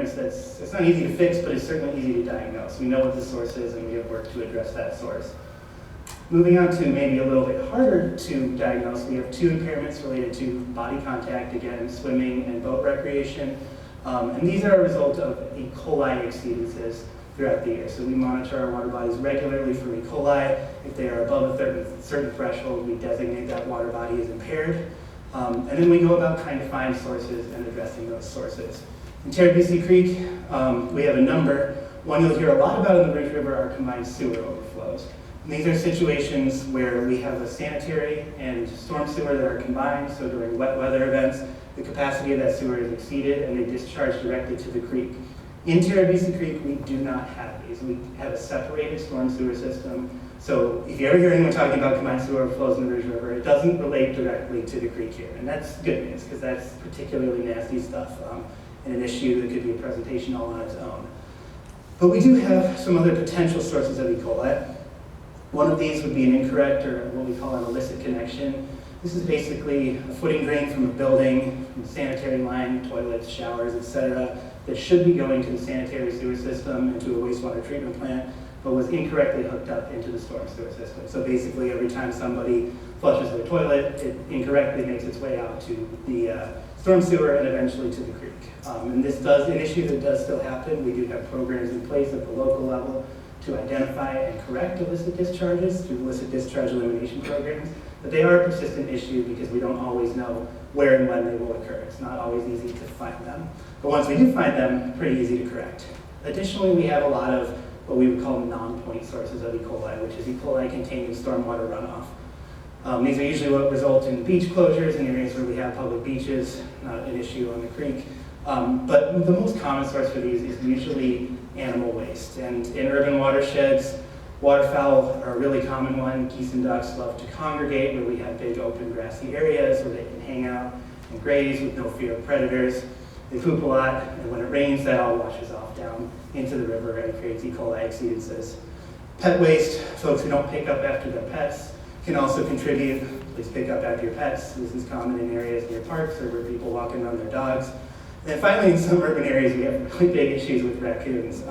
impairments it's not easy to fix, but it's certainly easy to diagnose. We know what the source is, and we have worked to address that source. Moving on to maybe a little bit harder to diagnose, we have two impairments related to body contact, again, swimming and boat recreation. And these are a result of E. coli exceedances throughout the year. So we monitor our water bodies regularly for E. coli. If they are above a certain threshold, we designate that water body as impaired. And then we go about trying to find sources and addressing those sources. In Terabisi Creek, we have a number. One you'll hear a lot about in the Rouge River are combined sewer overflows. And these are situations where we have a sanitary and storm sewer that are combined, so during wet weather events, the capacity of that sewer is exceeded and they discharge directly to the creek. In Terabisi Creek, we do not have these. We have a separated storm sewer system. So if you ever hear anyone talking about combined sewer overflows in the Rouge River, it doesn't relate directly to the creek here. And that's good news, because that's particularly nasty stuff and an issue that could be a presentation all on its own. But we do have some other potential sources of E. coli. One of these would be an incorrect, or what we call an illicit connection. This is basically a footing drain from a building, from a sanitary line, toilets, showers, etc., that should be going to the sanitary sewer system and to a wastewater treatment plant, but was incorrectly hooked up into the storm sewer system. So basically, every time somebody flushes their toilet, it incorrectly makes its way out to the storm sewer and eventually to the creek. And this does an issue that does still happen. We do have programs in place at the local level to identify and correct illicit discharges through illicit discharge elimination programs. But they are a persistent issue because we don't always know where and when they will occur. It's not always easy to find them. But once we do find them, pretty easy to correct. Additionally, we have a lot of what we would call non-point sources of E. coli, which is E. coli contained in stormwater runoff. These are usually what result in beach closures in areas where we have public beaches, not an issue on the creek. But the most common source for these is usually animal waste. And in urban watersheds, waterfowl are a really common one. Geese and ducks love to congregate where we have big open grassy areas where they can hang out and graze with no fear of predators. They poop a lot, and when it rains, that all washes off down into the river and creates E. coli exceedances. Pet waste, folks who don't pick up after their pets can also contribute. Please pick up after your pets. This is common in areas near parks or where people walk in on their dogs. And finally, in some urban areas, we have really big issues with raccoons.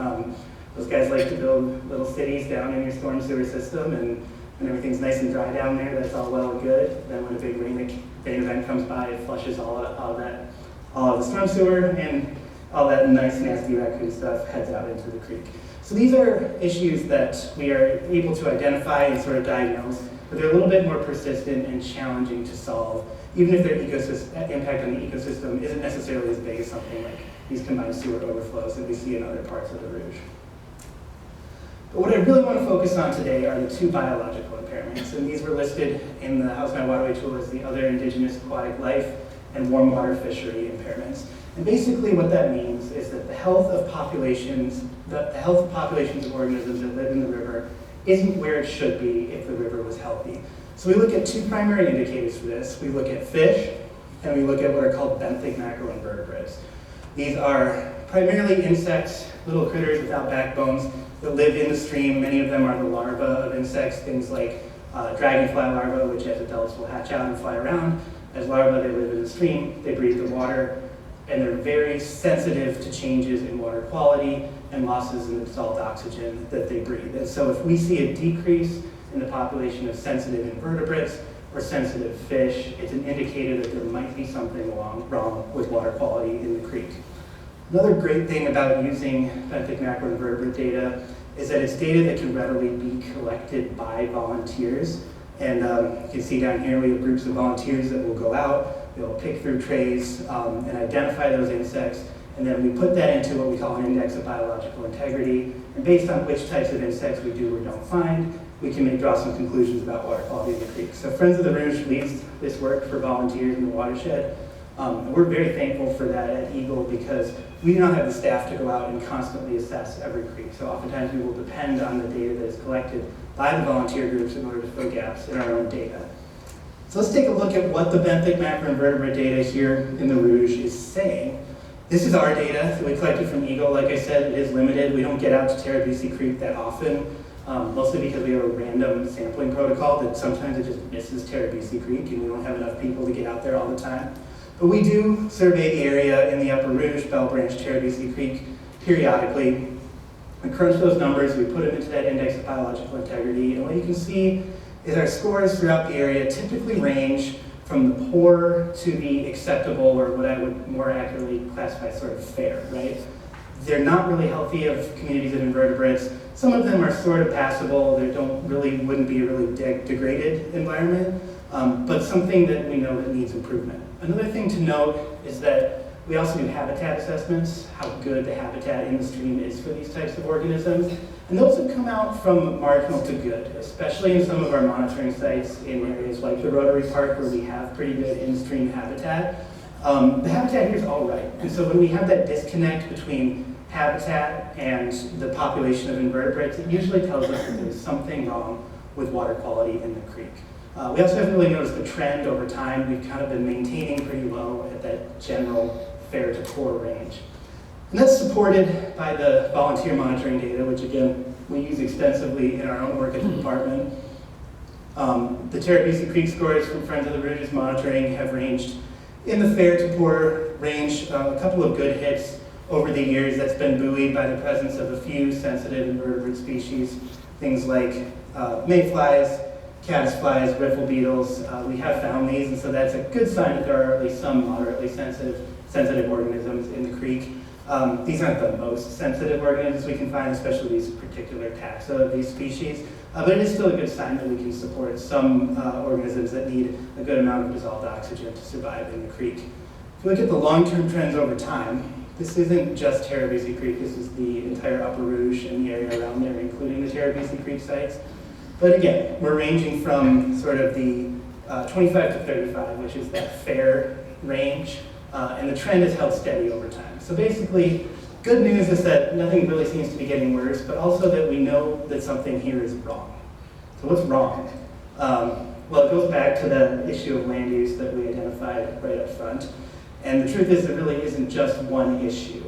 Those guys like to build little cities down in your storm sewer system, and when everything's nice and dry down there, that's all well and good. Then when a big rain event comes by, it flushes all of the storm sewer, and all that nice, nasty raccoon stuff heads out into the creek. So these are issues that we are able to identify and sort of diagnose, but they're a little bit more persistent and challenging to solve, even if their impact on the ecosystem isn't necessarily as big as something like these combined sewer overflows that we see in other parts of the Rouge. But what I really want to focus on today are the two biological impairments, and these were listed in the House Mound Waterway Tool as the other indigenous aquatic life and warm water fishery impairments. And basically what that means is that the health of populations of organisms that live in the river isn't where it should be if the river was healthy. So we look at two primary indicators for this. We look at fish, and we look at what are called benthic macroinvertebrates. These are primarily insects, little critters without backbones that live in the stream. Many of them are the larvae of insects, things like dragonfly larvae, which as adults will hatch out and fly around. As larvae, they live in the stream, they breathe the water, and they're very sensitive to changes in water quality and losses in the dissolved oxygen that they breathe. And so if we see a decrease in the population of sensitive invertebrates or sensitive fish, it's an indicator that there might be something wrong with water quality in the creek. Another great thing about using benthic macroinvertebrate data is that it's data that can readily be collected by volunteers. And you can see down here we have groups of volunteers that will go out, they'll pick through trays and identify those insects, and then we put that into what we call an index of biological integrity. And based on which types of insects we do or don't find, we can draw some conclusions about water quality in the creek. So Friends of the Rouge leads this work for volunteers in the watershed. And we're very thankful for that at Egle because we do not have the staff to go out and constantly assess every creek. So oftentimes we will depend on the data that is collected by the volunteer groups in order to fill gaps in our own data. So let's take a look at what the benthic macroinvertebrate data here in the Rouge is saying. This is our data that we collected from Egle. Like I said, it is limited. We don't get out to Terabisi Creek that often, mostly because we have a random sampling protocol that sometimes it just misses Terabisi Creek and we don't have enough people to get out there all the time. But we do survey the area in the Upper Rouge, Bell Branch, Terabisi Creek periodically. We crunch those numbers, we put them into that index of biological integrity, and what you can see is our scores throughout the area typically range from the poor to the acceptable, or what I would more accurately classify as sort of fair, right? They're not really healthy of communities of invertebrates. Some of them are sort of passable. They wouldn't be a really degraded environment, but something that we know that needs improvement. Another thing to note is that we also do habitat assessments, how good the habitat in the stream is for these types of organisms. And those have come out from marginal to good, especially in some of our monitoring sites in areas like the Rotary Park, where we have pretty good in-stream habitat. The habitat here is all right. And so when we have that disconnect between habitat and the population of invertebrates, it usually tells us that there's something wrong with water quality in the creek. We also haven't really noticed the trend over time. We've kind of been maintaining pretty low at that general fair to poor range. And that's supported by the volunteer monitoring data, which again, we use extensively in our own work at the department. The Terabisi Creek scores from Friends of the Rouge's monitoring have ranged in the fair to poor range, a couple of good hits over the years. That's been buoyed by the presence of a few sensitive invertebrate species, things like mayflies, caddisflies, riffle beetles. We have found these, and so that's a good sign that there are at least some moderately sensitive organisms in the creek. These aren't the most sensitive organisms we can find, especially these particular taxa of these species, but it is still a good sign that we can support some organisms that need a good amount of dissolved oxygen to survive in the creek. If you look at the long-term trends over time, this isn't just Terabisi Creek, this is the entire Upper Rouge and the area around there, including the Terabisi Creek sites. But again, we're ranging from sort of the 25 to 35, which is that fair range, and the trend has held steady over time. So basically, good news is that nothing really seems to be getting worse, but also that we know that something here is wrong. So what's wrong? Well, it goes back to the issue of land use that we identified right up front. And the truth is, it really isn't just one issue.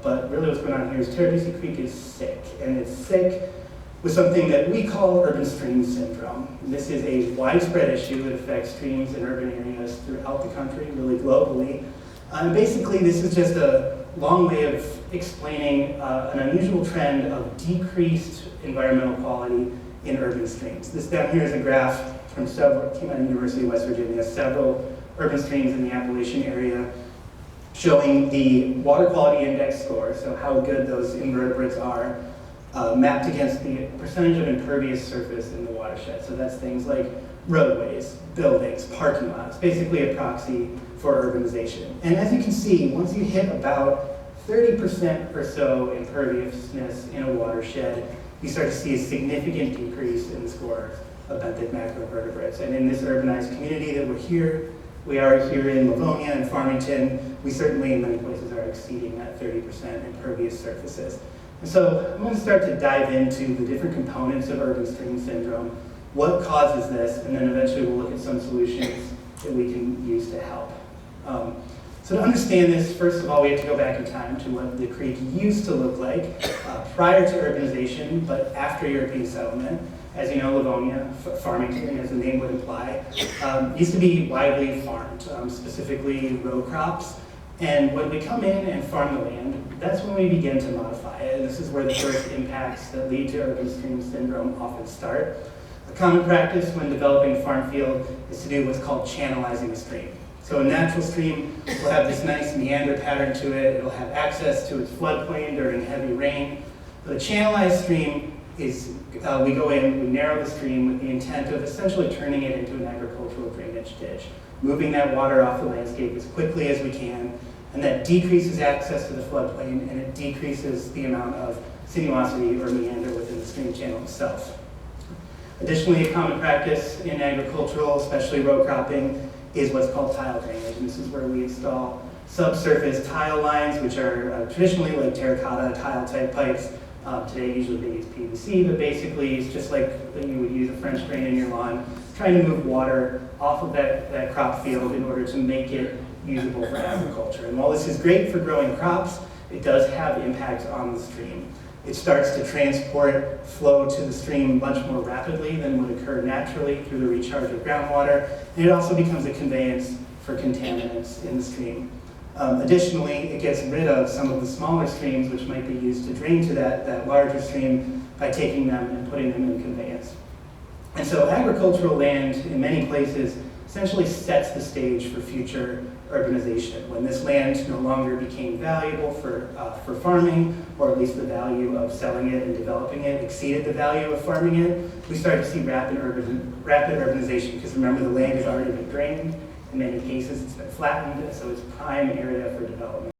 But really what's going on here is Terabisi Creek is sick, and it's sick with something that we call urban stream syndrome. This is a widespread issue. It affects streams in urban areas throughout the country, really globally. And basically, this is just a long way of explaining an unusual trend of decreased environmental quality in urban streams. This down here is a graph from came out of the University of West Virginia, several urban streams in the Appalachian area, showing the water quality index score, so how good those invertebrates are, mapped against the percentage of impervious surface in the watershed. So that's things like roadways, buildings, parking lots, basically a proxy for urbanization. And as you can see, once you hit about 30% or so imperviousness in a watershed, you start to see a significant decrease in the scores of benthic macroinvertebrates. And in this urbanized community that we are here in Livonia and Farmington, we certainly in many places are exceeding that 30% impervious surfaces. And so I'm going to start to dive into the different components of urban stream syndrome, what causes this, and then eventually we'll look at some solutions that we can use to help. So to understand this, first of all, we have to go back in time to what the creek used to look like prior to urbanization, but after European settlement. As you know, Livonia, Farmington, as the name would imply, used to be widely farmed, specifically row crops. And when we come in and farm the land, that's when we begin to modify it. And this is where the first impacts that lead to urban stream syndrome often start. A common practice when developing a farm field is to do what's called channelizing a stream. So a natural stream will have this nice meander pattern to it. It'll have access to its floodplain during heavy rain. But a channelized stream is, we go in, we narrow the stream with the intent of essentially turning it into an agricultural drainage ditch, moving that water off the landscape as quickly as we can, and that decreases access to the floodplain, and it decreases the amount of sinuosity or meander within the stream channel itself. Additionally, a common practice in agricultural, especially row cropping, is what's called tile drainage. And this is where we install subsurface tile lines, which are traditionally like terracotta tile type pipes. Today, usually they use PVC, but basically it's just like you would use a French drain in your lawn, trying to move water off of that crop field in order to make it usable for agriculture. And while this is great for growing crops, it does have impacts on the stream. It starts to transport flow to the stream much more rapidly than would occur naturally through the recharge of groundwater, and it also becomes a conveyance for contaminants in the stream. Additionally, it gets rid of some of the smaller streams which might be used to drain to that larger stream by taking them and putting them in conveyance. And so agricultural land in many places essentially sets the stage for future urbanization. When this land no longer became valuable for farming, or at least the value of selling it and developing it exceeded the value of farming it, we started to see rapid urbanization, because remember, the land has already been drained. In many cases, it's been flattened, so it's prime area for development.